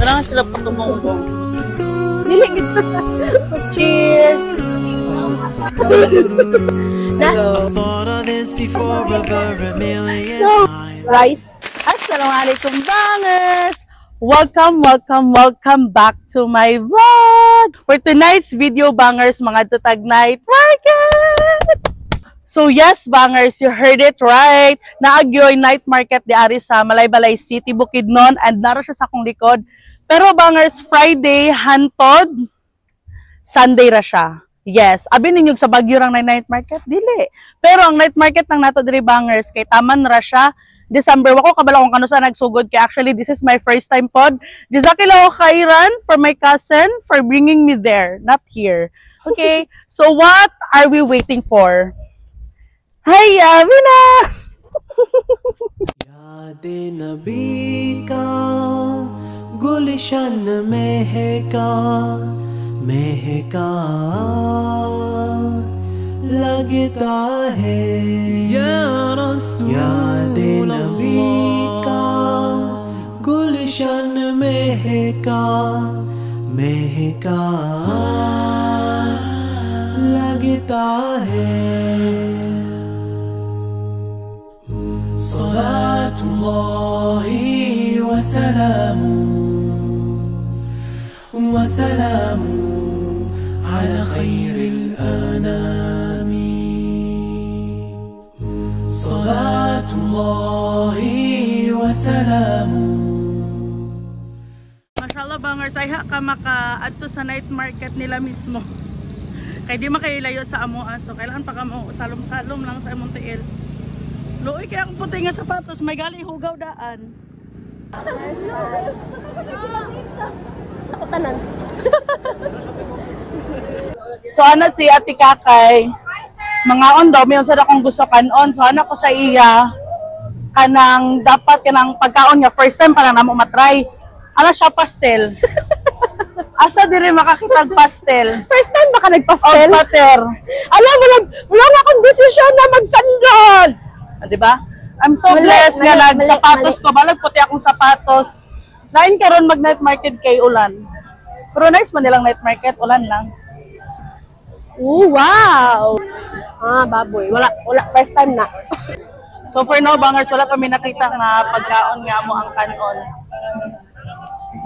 Kailangan sila pa tumunggong. Dili gitu. Cheers! Rice. Assalamualaikum bangers! Welcome back to my vlog! For tonight's video bangers, mga tutag night market! So yes bangers, you heard it right. Naagyoy night market di ari sa Malaybalay City, Bukidnon, and naro siya sa akong likod. Pero bangers, Friday hantod, Sunday ra siya. Yes, abi ninyo sa Baguio rang night market dili. Pero ang night market nang nato diri bangers kay taman ra siya. December wako kabala kung kano sa nagsugod kay actually this is my first time pod. Jazakallahu khairan for my cousin for bringing me there, not here. Okay, so what are we waiting for? Hi, Amina! Yaade Nabi ka, Gulishan mehka, mehka lagta hai. Ya Rasul, Yaade Nabi ka, Gulishan mehka, mehka lagta hai. Salatullahi wa salamu ala khairil anami. Salatullahi wa salamu. Mashallah bangers, ay ka maka-adto sa night market nila mismo. Kaya di makailayo sa amo aso. Kailangan pa ka mo salom-salom lang sa among tiil. Loy, kaya ang puti nga sapatos, may gali hugaw daan. Ako tanan. So ano si Ate Kakay, mga on daw, may unsad akong gusto kanon. So ano ko sa iya, kanang dapat kanang pagkaon niya, first time pa lang namo matry. Ano siya, pastel. Asa dire makakitag pastel? First time baka nagpastel? O pater. Alam mo lang, wala nga akong desisyon na magsandal. Diba? I'm so blessed nga nagsapatos ko. Balag puti akong sapatos. Lain karon mag night market kay ulan. Pero nice man nilang night market, ulan lang. Ooh, wow! Ah, baboy. Wala, first time na. So for now, bangers, wala kami nakita nga pagkaon nga mo ang kanon.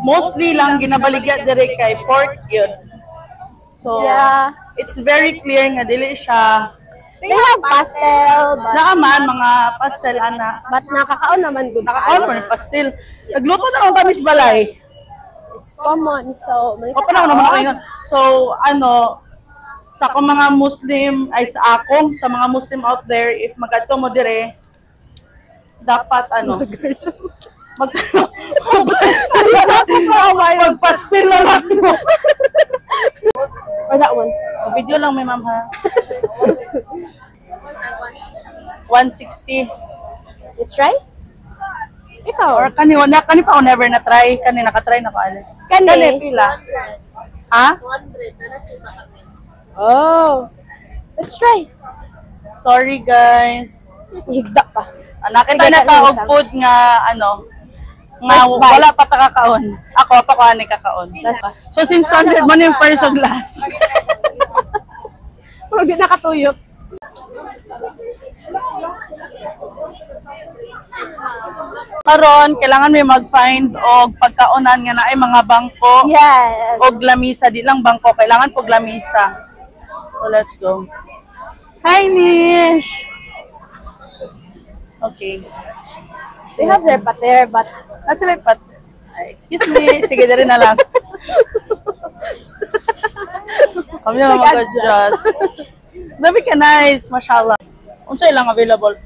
Mostly lang ginabaligya dire kay pork yun. So, yeah, it's very clear nga dili siya. They have pastel, but nakaman mga pastel ana. But nakakaon naman good. Nakakaon mo pastel. Nagluto na ako kami sa balay. It's common, so Paano naman ako yun? So, ano, sa akong mga Muslim, ay sa akong, sa mga Muslim out there, if mag-adto mo dire, dapat ano, magpastel na lang mo. Or that one. Video lang may ma'am ha. 160. Let's try? Ikaw? Or kani pa ako never na-try. Kani nakatry na ko alin. Kani pila? Ha? 100. Oh. Let's try. Sorry guys. Higda pa. Nakita na ta og food nga ano, nga wala pa ta kakaon. Ako pa ko ani kakaon. So since 100 mo yung first og last. Pero di nakatuyok. Karon kailangan may mag-find og pagkaonan nga naay mga bangko. Yes. Og lamisa, di lang bangko, kailangan pog lamisa. So let's go. Hi Nish. Okay. They have their pater, but Sila excuse me, sige na rin na lang. Kami na mag-adjust. Dabi ka nice, mashallah. Unsa ilang available?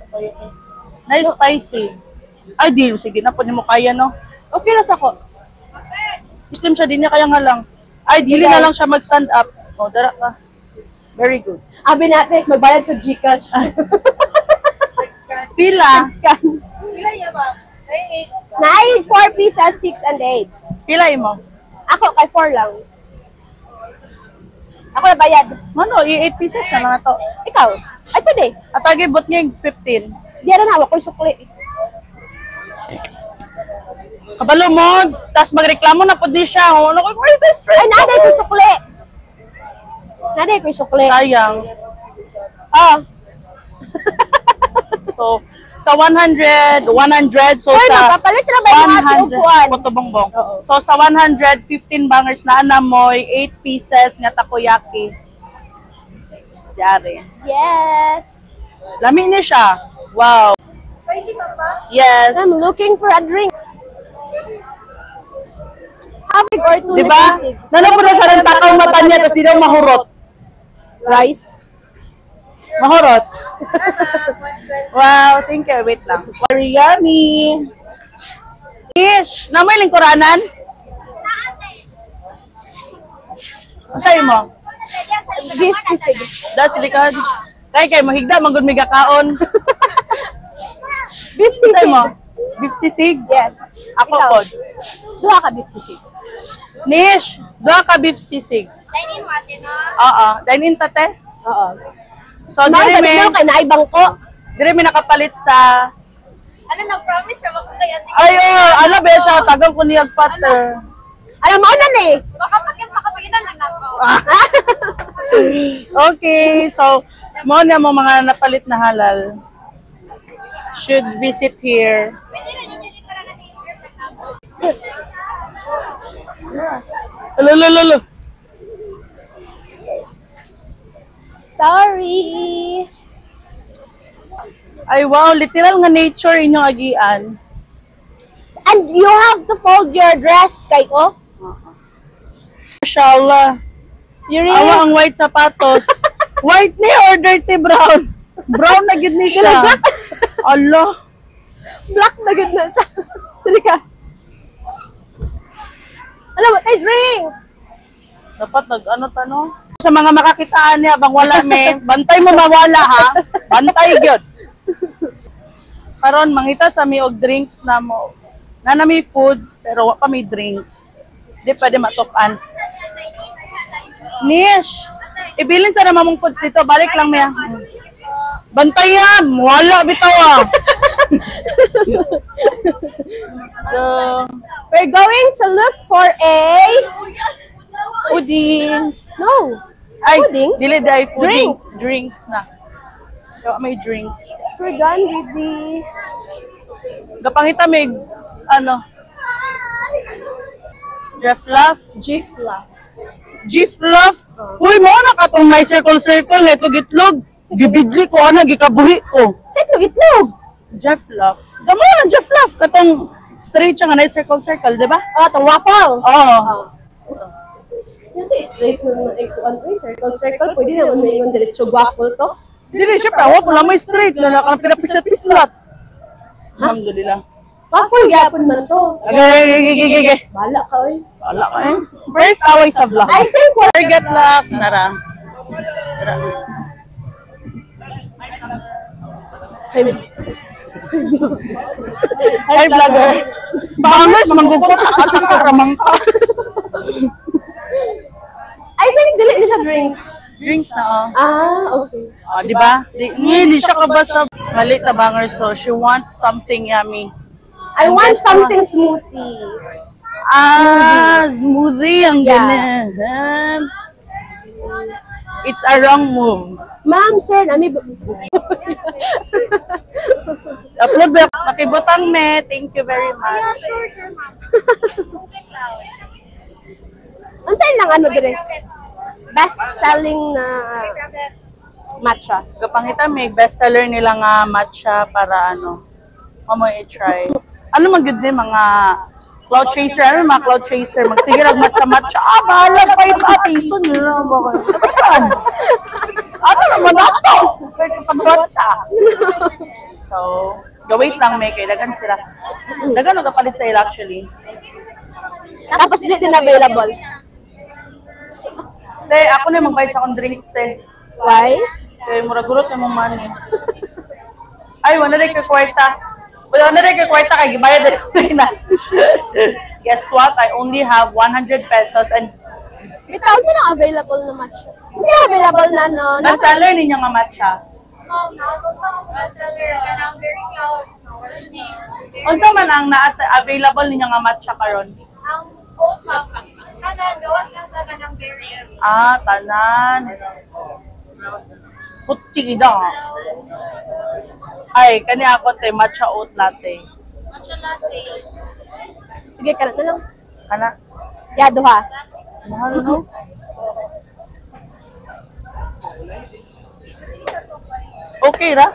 Nice spicy. Ay, di. Sige na po niyo mo kaya, no? okay na sa ko. Muslim siya, di niya kaya nga lang. Ay, dili na lang siya mag-stand up. O, dara ka. Very good. Abi natin, magbayad sa Gcash. Pila? Scan. Pila yan ba? 9, 4 pieces, 6 and 8. Pila mo? Ako, kay 4 lang. Ako na bayad. Ano, 8 pieces na lang ito. Ikaw? Ay, pwede. Atagi, bot niya yung 15. Di na hawak ko yung sukli. Kabalo mo, tapos magreklamo na po di siya. Ano ko, why this stress? Ay, naday ko sukli. Naday ko sukli. Sayang. Oh. So, sa 100, so Uy, sa nakapalit na ba yung ating upuan? Kotobongbong. Oo. So, sa 115 bangers na anamoy, 8 pieces nga takoyaki. Yari. Yes. Lami niya siya. Wow. Yes. I'm looking for a drink. Habig or two Di ba? sisig. Nano po na siya ng takaw mata niya, tapos di daw mahurot. Rice. Mahurot. Wow, thank you. Wait lang. Very yummy. Ish, namoy lingkuranan? Ang sa'yo mo? Beef sisig. Da, silikod. Kaya mahigda, manggod may gakaon. Beef Ang sa'yo sisig. mo? Beef sisig? Yes. Ako Ikaw. pod. Duha ka beef sisig. Nish, doha ka beef sisig. Dine-in mo ate, no? Oo, dine-in tate. Oo. So, May dire may, sabi kay naay bangko. dire may nakapalit sa... Alam, nag-promise siya ako kay ate. Ay, ano ba siya? Tagang ko niyag pater. Alam mo na ni. Baka makapaginan lang ako. Okay, so, mo na mo mga napalit na halal. Should visit here. Pwede na ninyo dito na natin i-script at ako. Lolo. Sorry. Ay, wow, literal nga nature inyong agian. And you have to fold your dress, kay ko. Mashallah. You Awa really? ang white sapatos. White ni or dirty brown? Brown na gid ni siya. Allah. Black na good na siya. Dali ka. Alam mo, tayo drinks. Dapat nag-ano tano? Sa mga makakitaan niya, bang wala me, bantay mo mawala ha. Bantay gyud. Karon mangita sa mi og drinks na mo. Na may foods pero wa pa may drinks. Di pwede matukan. Nish, ibilin sa naman mong foods dito. Balik lang miya. Bantay yan! Wala bitaw ah. So, We're going to look for a... puddings. No. Ay, Puddings? dili day puddings. Drinks. Drinks na. So, may drinks. So we're done with the... Gapangita may, ano, Jeffluff. G-fluff. G-Fluff. Uy, mo na katong may circle-circle. Ito gitlog. Gibidli ko, ano, gikabuhi ko. Itlog. Jeffluff. Damo lang Jeffluff. Katong straight siya nga na circle-circle, di ba? Oh, itong waffle. Oo. Yung to straight na ikuan ko, circle. Pwede naman may ingon diretso waffle to. Dili, syempre, ako lang may straight. Wala ka pinapisat-pislat. Alhamdulillah. Waffle yapon man to. Okay. Bala ka, oy. Wala ka eh. First away sa vlog. I think we're... Forget luck. Nara. Nara. Hi, vlogger. Bangers, manggugkot. Atang karamang ka. I think dili na siya drinks. Drinks na, oh. Ah, okay. Oh, di ba? Hindi siya kabasa. Malit na banger, so she wants something yummy. I want something smoothie. Smoothie ang Yeah. ganyan. It's a wrong move. Ma'am, sir, nami... Upload ba? Makibutang me. Thank you very much. Yeah, sure, ma'am. Ano sa'yo lang ano dire? Best-selling na matcha. Kapangita may bestseller nila nga matcha para ano. Mamoy i-try. Ano man gud ni mga cloud chaser, ano mga cloud chaser, magsige nag matcha. Bahala pa yung atiso nila ba kayo? Ano naman ato? Kapag matcha. So, gawait lang may kay dagan sila. Dagan nagapalit sa ila actually. Tapos di din available. Te, ako na magbayad sa akong drinks te. Why? Kaya muragurot na mong money. Ay, wala rin kay kwarta. Wala na rin kay kwarta kay gibayad na. Guess what? I only have 100 pesos and May taon siya available na matcha. Siya available na no? na-seller ninyo nga matcha. Ma'am, nakatutok ako bestseller. And I'm very proud. Unsa man ang available ninyo nga matcha karon? Ang oat ma'am, kanan, gawas lang sa ganang berry. Ah, tanan. Putsi ida. Ay, kani ako te matcha oat latte. Matcha latte. Sige, kanan na lang. Kana Yado ha. mahal no? Okay ra?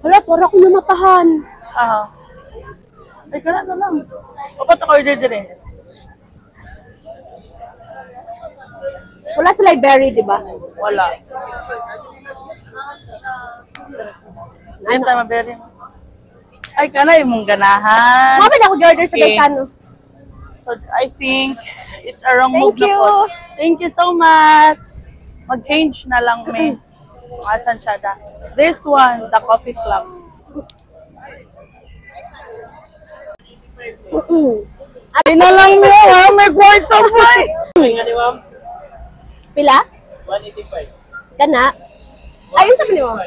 Hala, para ko namatahan. Ah. Ay, kana na lang. O ba't ako order din eh? Wala sa library, di ba? Wala. Ayun tayo maberi. Ay, kana yung mong ganahan. Mami na ako order sa Okay. Gaisano. So, I think it's a wrong Thank move na you. po. Thank you so much. Mag-change na lang, may. Asan siya da? This one, the coffee club. Ay na lang mo, ha? May kwarto pa eh. Pila? 185. Kana? Ayun sa mo.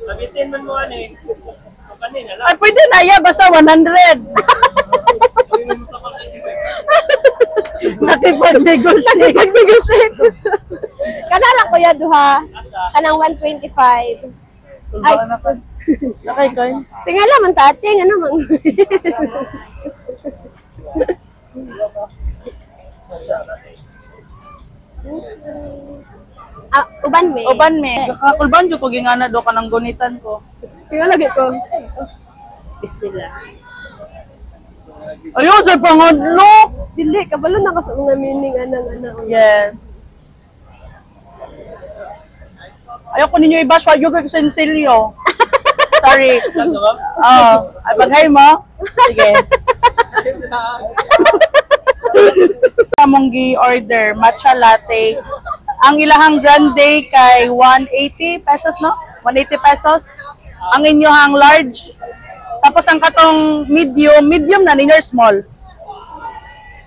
Magitin man mo ano eh. So kanina lang. Ay, pwede na ya, basta 100. Nakipag-negotiate. Nakipag-negotiate. Kana lang ko ya duha. Kanang 125. Ay, Okay, guys. tingala man tate, nga naman. Uban me. Uban me, kakulban jud ko gingana do kanang gunitan ko. Tingala lagi ko. Bismillah. Ayun, sa pangadlo. Dili, kabalo na ka sa mga meaning anang. Yes. Ayoko ninyo i-bash, wag yung sensilyo. Sorry. Oh, ay bagay mo? Sige. Among gi-order, matcha latte. Ang ilahang grande kay 180 pesos, no? 180 pesos. Ang inyohang large. Tapos ang katong medium na ninyo small.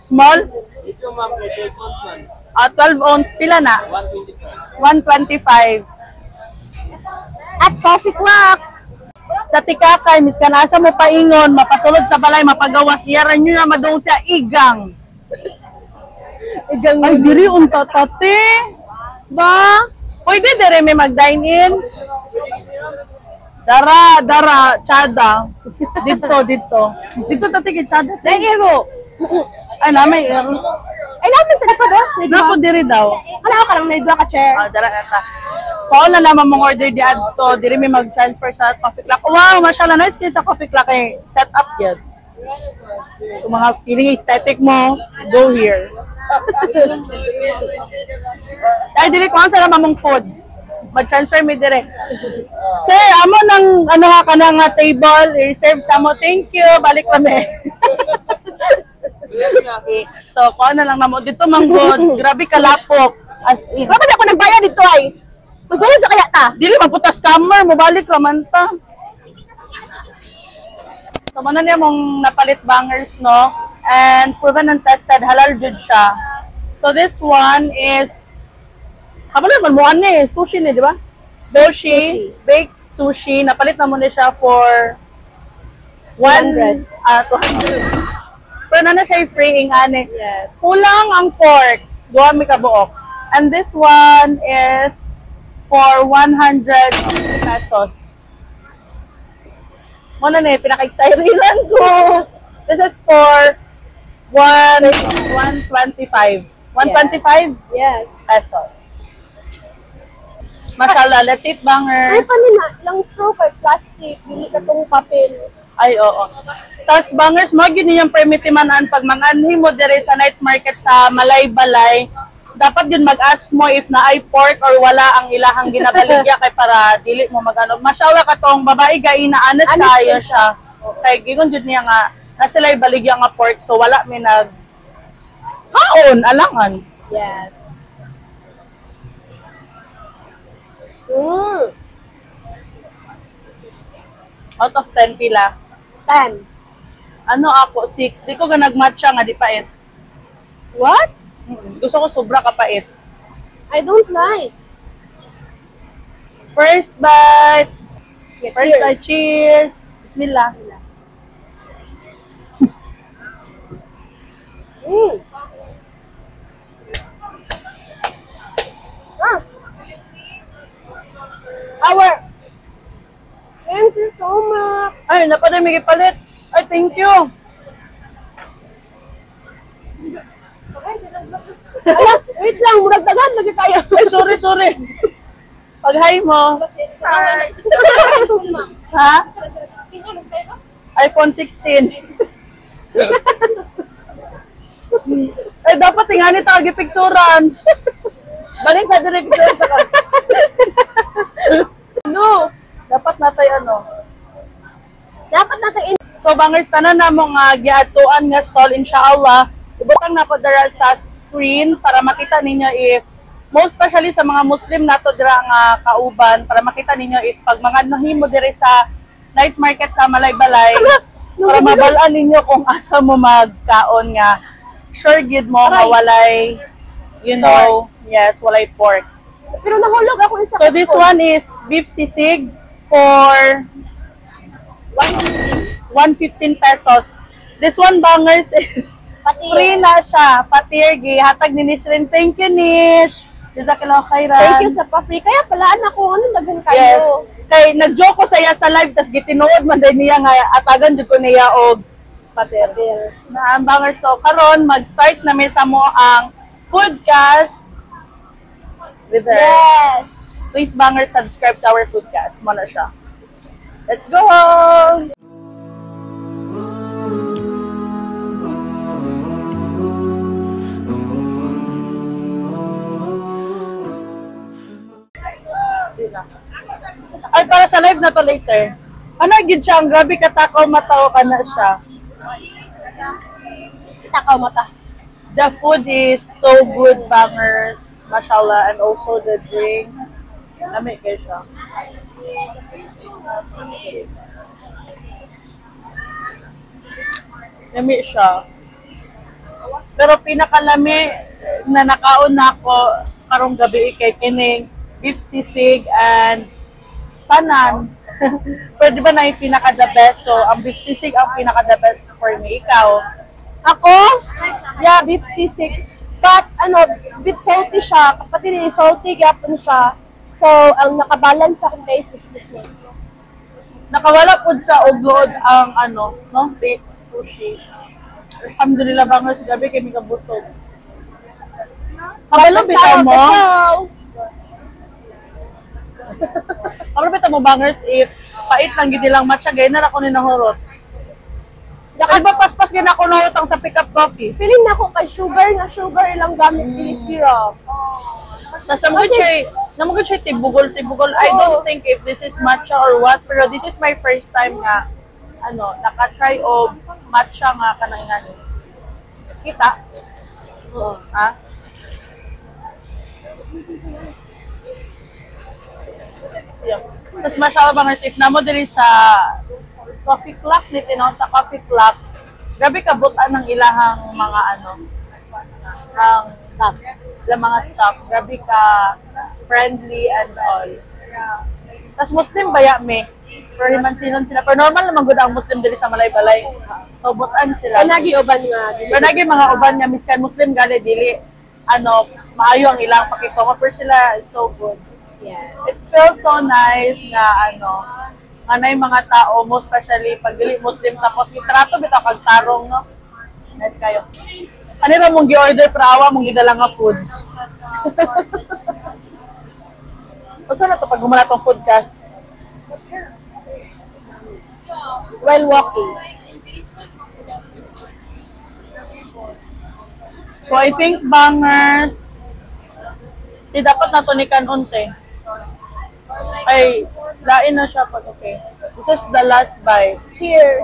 Small? Ito ma'am, 12 ounce man. 12 ounce, pila na? 125. 125. At coffee clock. Sa tikakay, miskan asa mo paingon, mapasulod sa balay, mapagawas, iyaran nyo na madung sa igang. Igang Ay, diri unta tate. ba? Pwede dire may mag-dine in. Dara, tsada. Dito tate kay tsada. Nairo. Ay, namay. Ay, naman sa likod, oh. Napo diri daw. Wala ka lang, may dua ka chair. Ah, dara ata. Paul na naman mong order di adto, diri may mag-transfer sa coffee clock. Wow, mashallah, nice kayo sa coffee clock eh. Set up yun. Kung mga feeling aesthetic mo, go here. Ay, dili ko ang sa naman mong foods. Mag-transfer me dire. Sir, amo nang ano ha ka ng table, i-reserve sa mo. Thank you. Balik kami. So, kuha na lang namo. Dito manggod. Grabe kalapok. As in. Bakit ako nagbayad dito ay? Magbayad sa kaya ta? Dili magputa scammer, mobalik raman ta. So, mana niya mong napalit bangers, no? And proven and tested, halal jud siya. So, this one is, kabalo naman mo ano sushi ni, di ba? Sushi, baked sushi. Napalit na mo na siya for 100. 200. Pero na siya free ing ane. Yes. Kulang ang fork. Duha mi kabuok. And this one is for 100 pesos. Muna na pinaka-excited ko. This is for 125. 125 Yes. pesos. Mashallah, let's eat Ay, bangers. panina, lang straw kay plastic, dili ka tong papel. Ay, oo. Tapos bangers mo, yun yung primitimanan pag manganhi mo dire sa night market sa Malay-Balay, dapat yun mag-ask mo if na ay pork or wala ang ilahang ginabaligya kay para dili mo magano. Mashallah ka tong babae ga inaanas kaya siya. Kay gigon jud niya nga nasila baligya nga pork so wala may nag kaon alangan. Yes. Out of 10 pila. 10. Ano ako 6. Di ko ga nagmatcha nga di pait. What? Gusto ko sobra kapait. I don't like. First bite. Yeah, First cheers. bite. Cheers. Bismillah. Mm. Ah. Thank you so much. Ay, napaday may gipalit. Ay, thank you. Ala, wait lang, murag dagan lagi tayo. Ay, sorry. Pag-hi mo. Ha? iPhone 16. Ay, dapat tingani tayo picturean. Balik sa director sa ka. No, Dapat natay ano. dapat natin So, bangers, tanan na mo nga giatuan nga stall, inshallah. Ibutang na ko dara sa screen para makita ninyo if, most especially sa mga Muslim nato dira nga kauban, para makita ninyo if pag mga nahimo diri sa night market sa Malaybalay, para mabalaan ninyo kung asa mo magkaon nga sure gid mo nga walay, you know, yes, walay pork. pero nahulog ako isa. So this one is beef sisig for 115 pesos. This one, bangers, is Pati. free na siya. Patirgi. Hatag ni Nish rin. Thank you, Nish. Jazakallah khairan. Thank you sa pa-free. Kaya palaan ako, ano dagan Yes. kayo. Kay nag-joke ko sa iya sa live, tas gitinuod man din niya nga atagan jud ko niya og patir. Na ang bangers, so karon mag-start na may sa mo ang foodcast with her. Yes. Please, bangers, subscribe to our foodcast. Mo na siya. Let's go! Ay, para sa live na to later. Ano, gid siya, ang grabe katakaw, matao ka na siya. Takaw mata. The food is so good, bangers. Mashallah, and also the drink. Lami kayo siya. Lami siya. Pero pinakalami na nakaon na ako karong gabi kay kining beef sisig and tanan. Pero di ba na yung pinaka-the best? So, ang beef sisig ang pinaka-the best for me. Ikaw? Ako? Yeah, beef sisig. But, bit salty siya. Kapatid ni salty, gapon siya. So, ang nakabalance akong taste is this one. Nakawala po sa ugod ang no? Beef sushi. Alhamdulillah, bangers, gabi kami kabusog. Kabalo bitaw mo? Kabalo bitaw mo, bangers, if pait lang gidi lang matcha, gaya na ako ni nahurot. Ay ba paspas gina ako nahurot ang sa pick-up coffee? Feeling na ako kay sugar na sugar ilang gamit din syrup. Nasa mga siya tibugol. I don't think if this is matcha or what, pero this is my first time nga, naka-try of matcha nga kanang kita. Oo. Ha? Tapos masyala bang if na mo diri sa coffee clock nito, no? Sa coffee clock, grabe kabutan ng ilahang mga ang Stop. ilang mga staff, grabe ka friendly and all. Tapos Muslim baya me. Pero himansinon sila. Pero normal naman gud ang Muslim diri sa Malaybalay. So butan sila. Kanagi uban nga. Pero nagi mga uban nga miskan Muslim gani dili maayo ang ilang pakikomo, pero sila is so good. Yes. It feels so nice nga nga na yung mga tao, most especially pag dili Muslim, tapos itrato bitaw kag tarong, no? Nice kayo. Ano ra mong gi-order para awa mong gidala nga foods. Unsa na to pag humana tong foodcast? While walking. So I think bangers, di dapat na to ni unti. Ay, lain na siya pag okay. This is the last bite. Cheers.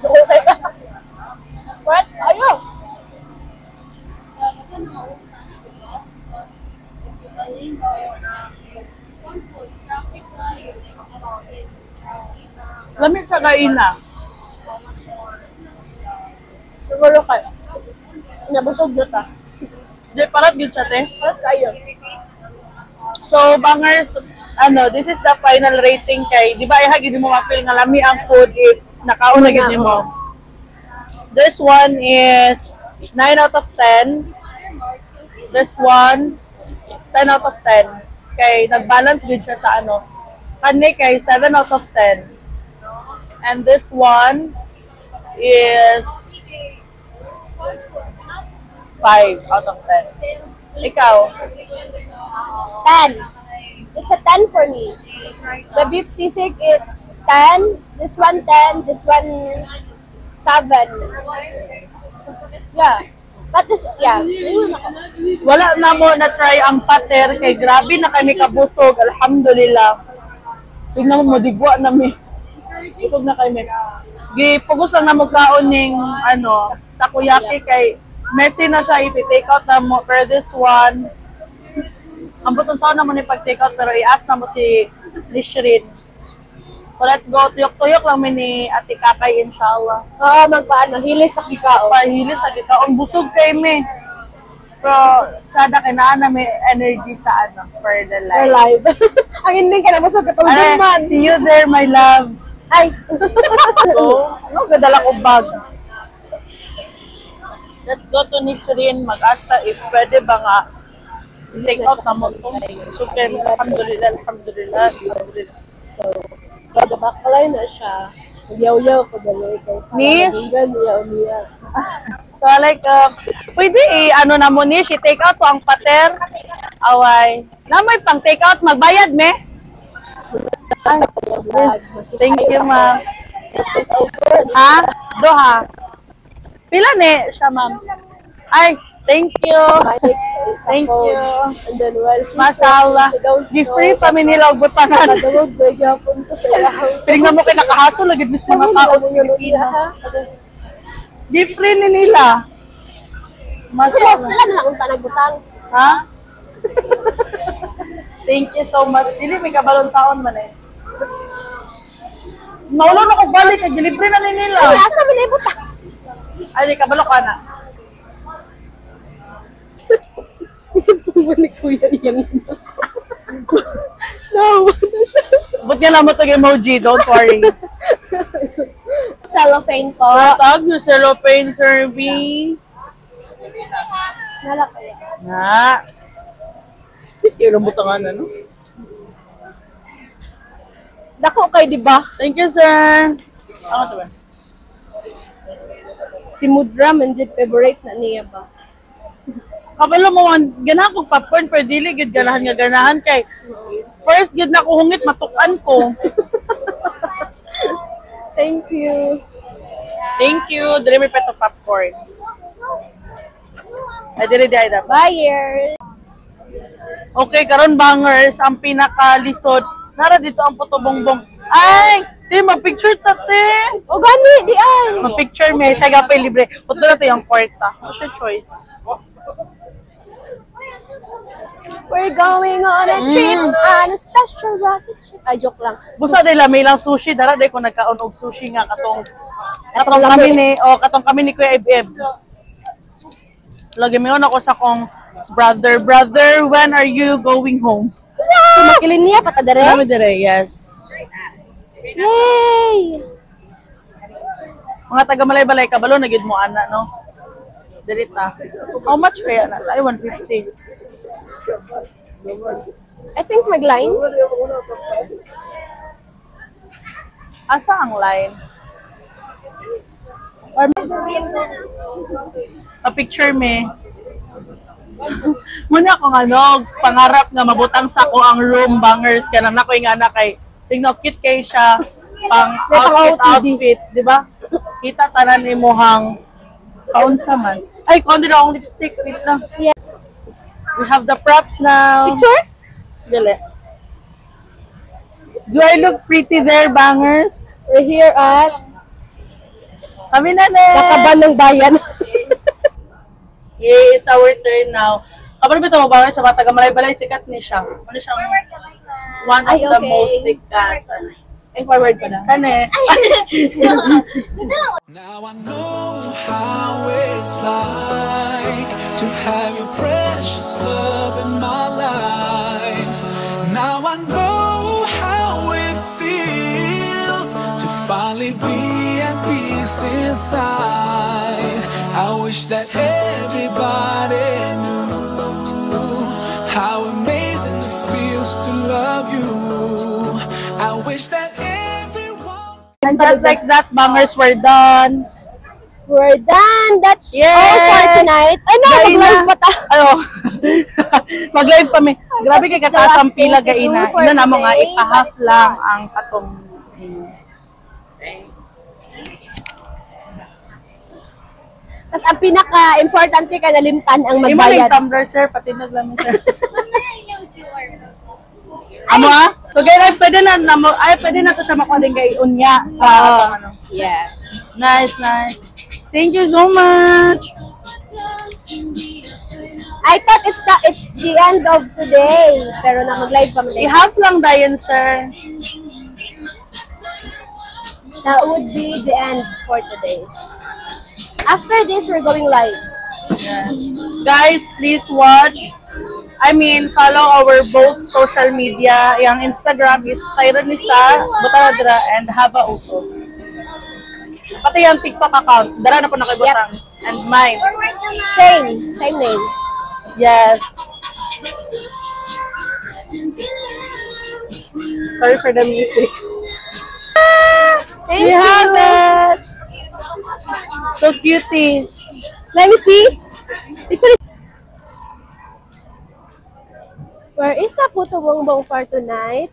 Okay ka? What? Ayaw. Lamig sa gaina. Siguro ka. Nabusog na ta. Di, parat yun siya, te. Parat kayo. So, bangers, this is the final rating kay, di ba, ihagin mo mapil nga lami ang food if nakauna gid mo. This one is 9 out of 10. This one, 10 out of 10. Kay, nag-balance din siya sa Kani kay 7 out of 10. And this one is 5 out of 10. Ikaw? 10. It's a 10 for me. The beef sisig, it's 10. This one 10. This one 7. Yeah. But this, yeah. Wala na mo na-try ang pater kay grabe na kami kabusog. Alhamdulillah. Tingnan mo, digwa na mi. Busog na kami. Gipugos lang na mo kaon ning takoyaki kay messy na siya i-take out na mo. Pero this one, ang butong saan naman i-take out pero i-ask na mo si Shrin. So let's go. Tuyok-tuyok lang mi ni Ate Kakay, inshallah. Oo, magpaano. Hilis sa kikao. Pahilis sa kikaon. Busog kay mi. Pero sada kinaan na may energy sa for the Or life. live. Ang ending ka na busog katulad Ay, man. see you there, my love. Ay. So, gadala ko bag. Let's go to Nishrin. Mag-asta if pwede ba nga take out na mo ito. So, alhamdulillah, alhamdulillah, alhamdulillah. So, bakalay na siya. Yaw-yaw ko dali kay Nish? Yaw-yaw. So, like, pwede na mo, Nish, i-take out to ang pater. Away. Na may pang take out, magbayad, me? Thank you, ma'am. Ha? Doha. Pila ni siya, ma'am? Ay, thank you. Thank you. And then, well, she Mashallah. said she don't Di know. free pa minilaw butangan. Nadawag ba gyapon ko sa iyang. Tingnan mo kay nakahaso lagi mis mga tao sa Pilipinas. Di free ni nila. Sila Mashallah. sila na lang unta nagbutang. Ha? Thank you so much. Dili may kabalon saon man eh. Naulo na ko balik kay delivery na ni nila. Ay, asa man ay butang? Ay, di kabalo ka na. Isip ko ba ni Kuya yan? No, But nga lang mo tag emoji, don't worry. cellophane po. Tag yung cellophane serving. Nala kaya. Nga. Kaya lang butangan na, no? Dako kay di ba? Thank you, sir. Ako to ba? Si Mudra man jud favorite na niya ba? Kabalo mo, ganahan kong popcorn, pero dili gid ganahan kay first gid na ko hungit, matukan ko. Thank you. Thank you. Dili may peto popcorn. Ay, dili di ay Buyer. Okay, karon bangers, ang pinakalisod. Nara dito ang puto bongbong. Ay! Di, mag-picture ta, te. O gani di ay. Mag-picture me, siya gapay libre. Puto na to yung kwarta. What's your choice? We're going on a trip on a special rocket trip. Ay, joke lang. Busa nila, may lang sushi. Dara, di ko nagkaon og sushi nga katong kami ni Kuya Eb. Lagi mayon ako sa kong brother, when are you going home? So, makilin niya patadare. Kami dire, yes. Yay! Mga taga Malay-Balay, kabalo na gid mo ana, no? Dirita. How much kaya na? Ay, 150. I think mag-line. Asa ang line? Or picture me. Muna akong pangarap nga mabutang sa ko ang room bangers kaya na ko yung anak kay tingnan cute kay siya pang outfit, di ba? Kita tanan imuhang kaunsa man. Ay, kundi na akong lipstick. Wait lang. Yeah. We have the props now. Picture? Dili. Do I look pretty there, bangers? We're here at Kami na ne! Nakaban ng Bayan. Yeah, it's our turn now. Kapag ba ito mo bangers sa Bataga Malay-Balay, sikat ni siya. Ano siyang one of Ay, the okay. most sikat. Ay, forward ko na. Kane. Now I know how it's like to have your precious love in my life. Now I know how it feels to finally be at peace inside. I wish that everybody knew how amazing it feels to love you. I wish that everyone. And just like that, bangers were done. We're done. That's Yes. all for tonight. Ay, no, Gaina. mag-live pa ta. Ano? Mag-live pa mi. Grabe kay It's the kataas ang last pila thing to gaina. do for Ina na mga today, ipahap but it's lang not. ang katong. Tapos ang pinaka-importante ka nalimtan ang Imo magbayad. yung tumbler, sir. Pati naglamin, sir. yung QR. Amo ah? So, gaya, pwede na to siya makuling kay Unya. Sa atong ano. Yes. Nice, nice. Thank you so much. I thought it's the end of today. Pero na mag-live pa mo. I-half lang dayon, sir. That would be the end for today. After this, we're going live. Yes. Guys, please watch. Follow our both social media. Yung Instagram is Tyranisa, Butaradra, and Hava Uso. Pati yung TikTok account. Dara na po na kay Butang. And mine. Same name. Yes. Sorry for the music. Thank We you. have it. So cutie. Let me see. Picture. Where is the Puto Bongbong for tonight?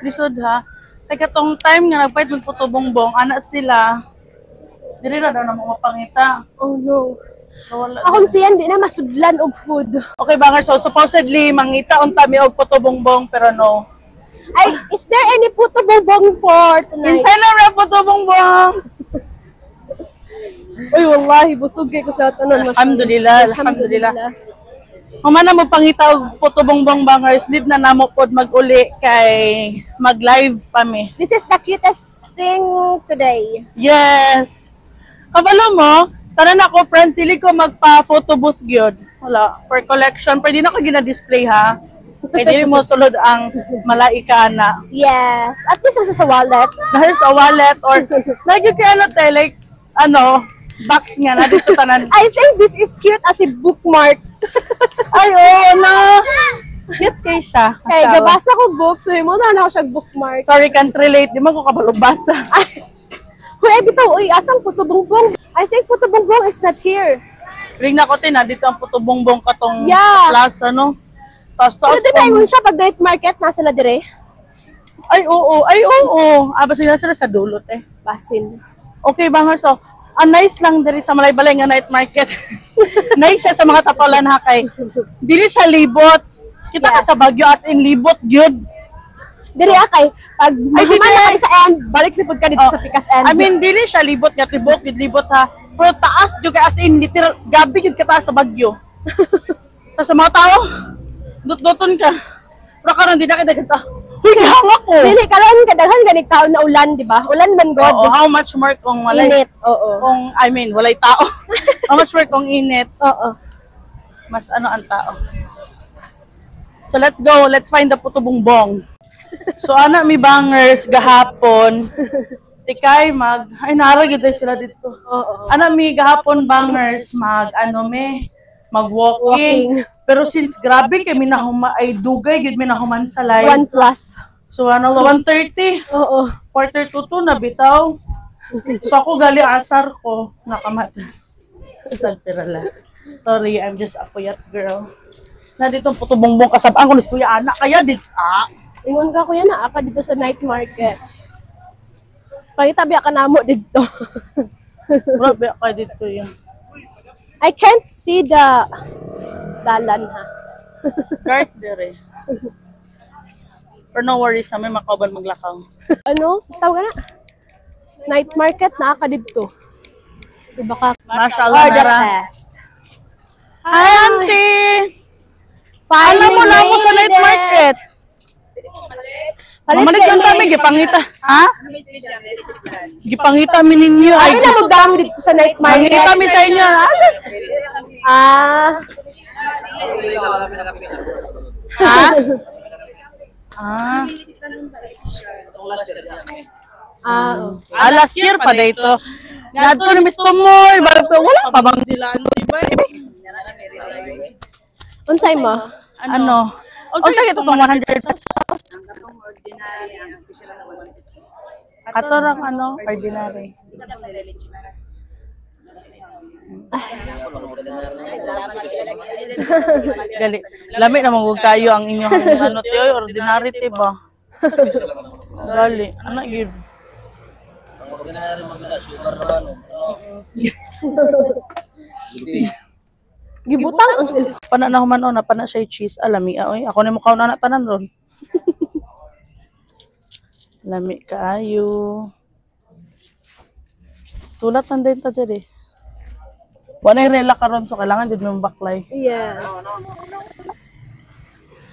Lisod ha. Kaya katong time nga nagpahit magputo bongbong, anak sila. Dili na daw na mga pangita. Oh no. So, wala Akong tiyan, di na masudlan og food. Okay, bangers. So, supposedly, mangita unta mi og puto bongbong, pero no. Ay, is there any Puto Bongbong for tonight? Insay na ra puto bongbong. Uy, wallahi, busog kay ko sa tanan. Alhamdulillah, alhamdulillah. Humana mo pangita og puto bongbong bangers, need na namo pod mag-uli kay mag-live pa mi. This is the cutest thing today. Yes. Kabalo mo, tanan ako friends, sili ko magpa-photo booth gyud. Wala, for collection, pwede na ko gina-display ha. Kaya dili mo sulod ang malaika na. Yes. At least nasa sa wallet. There's a wallet or lagi kay ano te, like box nga na dito tanan. I think this is cute as a bookmark. Ay oo na. Cute kay siya. Kay Asawa. gabasa ko book, so mo na ako siya bookmark. Sorry, can't relate. Di mo ko kabalubasa. Uy, bitaw, uy, asang Puto Bongbong? I think Puto Bongbong is not here. Ring na ko tin, dito ang puto bongbong katong Yeah. plaza, no? Tapos Pero di tayo siya pag night market, nasa na dire? Ay oo, ay oo. Basta sila sa dulot eh. Basin. Okay, bangers. So, nice lang diri sa Malaybalay nga night market. Nice siya sa mga tapalan ha kay. Dili siya libot. Kita ka Yes. sa Baguio as in libot gyud. Dire kay pag mahuman dire. na ka sa end, balik ni pud ka dito sa Pikas end. Dili siya libot nga tibok gyud libot ha. Pero taas gyud ka as in literal gabi gyud ka taas sa Baguio. Tapos sa mga tao, dut-duton ka. Pero karon di na kita kita. Huy, hangak ko. Dili karon kadaghan ganig taon na ulan, di ba? Ulan man god. Oo, how much more kung walay Init. Oo. kung walay tao. How much more kung init, Oo. mas ano ang tao. So let's go, let's find the puto bongbong. So ana mi bangers gahapon. Tikay ay naragid sila dito. Oo. Ana mi gahapon bangers mag-walking. Walking. Pero since grabe kay minahuma ay dugay gid minahuman sa live. 1 plus. So 1:30, Oo. 1:45 na bitaw. So ako gali asar ko nakamata. Stagperala. Sorry, I'm just a puyat girl. Na dito puto bongbong kasabaan ko ni Kuya Ana kaya Ingon ka kuya na aka dito sa night market. Pangitabi ka namo dito. Grabe ka dito yun. I can't see the dalan ha. Guard dire. Pero no worries na may makauban maglakaw. Ano? Tawag na. Night market na aka dito. Diba ka? Mashallah Order nara. test. Hi, auntie! Alam mo na ako sa night market. Mamalik lang kami, gipangita. Ha? Gipangita mi ninyo. Ay, Ay, na magdamo dito sa night market. pangita mi sa inyo. Ah, Ha? Ah. Last year pa dito. Nato ni Mr. Moy, wala pa bang sila ano iba? unsay mo? Ano? Unsa gyud tong 100 pesos? Ato rang ano, ordinary. Gali. Lami na magug kayo ang inyong ano tiyoy, ordinary ti ba? Gali, ana gyud. Gibutang unsay. Pana na human na pana siya cheese. Alami oy, ako ni mo kaon ana tanan ron. Lami kaayo. Tulat nan din ta diri. Wala rela karon so kailangan jud mo baklay. Yes.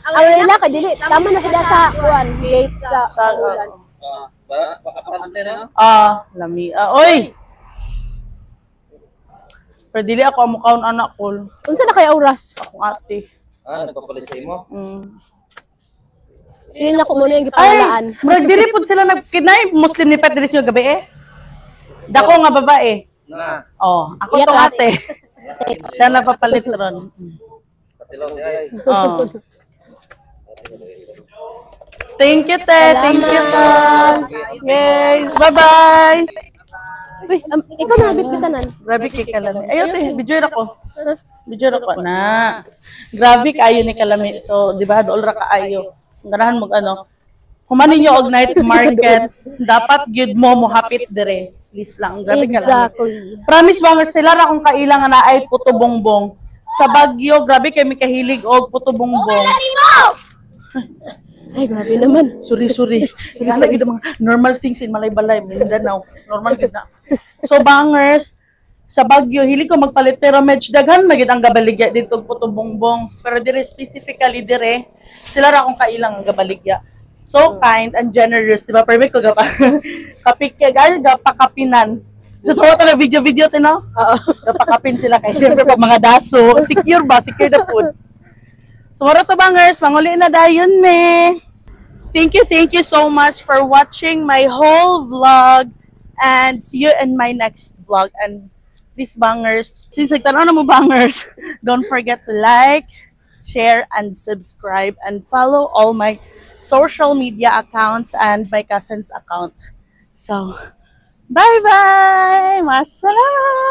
Ang rela ka dili tama na sila sa kuan gate sa ulan. Lami. Oy. Pero dili ako amo kaon anak ko. Unsa na kay oras? Akong ate. Nagpapalit sa imo? Sige na ko muna yung Ay, gipangalaan. murag dili pud sila nagkinay Muslim ni Pet diri sa gabi eh. Dako nga babae. Na. Oh, ako Iya, to ate. ate. Siya na papalit ron. Patilaw si ay. Oh. Thank you, te. Thank you, te. Yay. Bye-bye. Uy, ikaw na bitbitanan. Grabe kay Kalami. Ayaw, te. Bidyo ako. Bidyo ako na. Grabe kayo ni Kalami. So, di ba, dool ra kaayo. Ganahan mo ano. Humanin nyo og night market. Dapat gyud mo hapit dire. Please lang. Grabe ka lang. Exactly. Promise ba sila ra kung kailangan na ay puto bongbong. Sa Baguio, grabe kay mi kahilig og puto bongbong. Ay, grabe naman. Sorry. Sorry. Gid mga normal things in Malay-Balay, Mindanao. Normal gid na. So bangers, sa Baguio, hilig ko magpalit pero medyo daghan magid ang gabaligya dito og puto bongbong. Pero dire specifically dire, sila ra kung kailangan ang gabaligya. So kind and generous, di ba? Permit ko gapa. Kapik kay gapakapinan. So tuwa ta video tino. Oo. Gapakapin sila kay syempre pag mga daso, secure ba? Secure the food. So mara to bangers, manguli na dayon me. Thank you so much for watching my whole vlog and see you in my next vlog. And please bangers, since nagtanaw na mo bangers, don't forget to like, share, and subscribe and follow all my social media accounts and my cousin's account. So, bye-bye! Masalamat!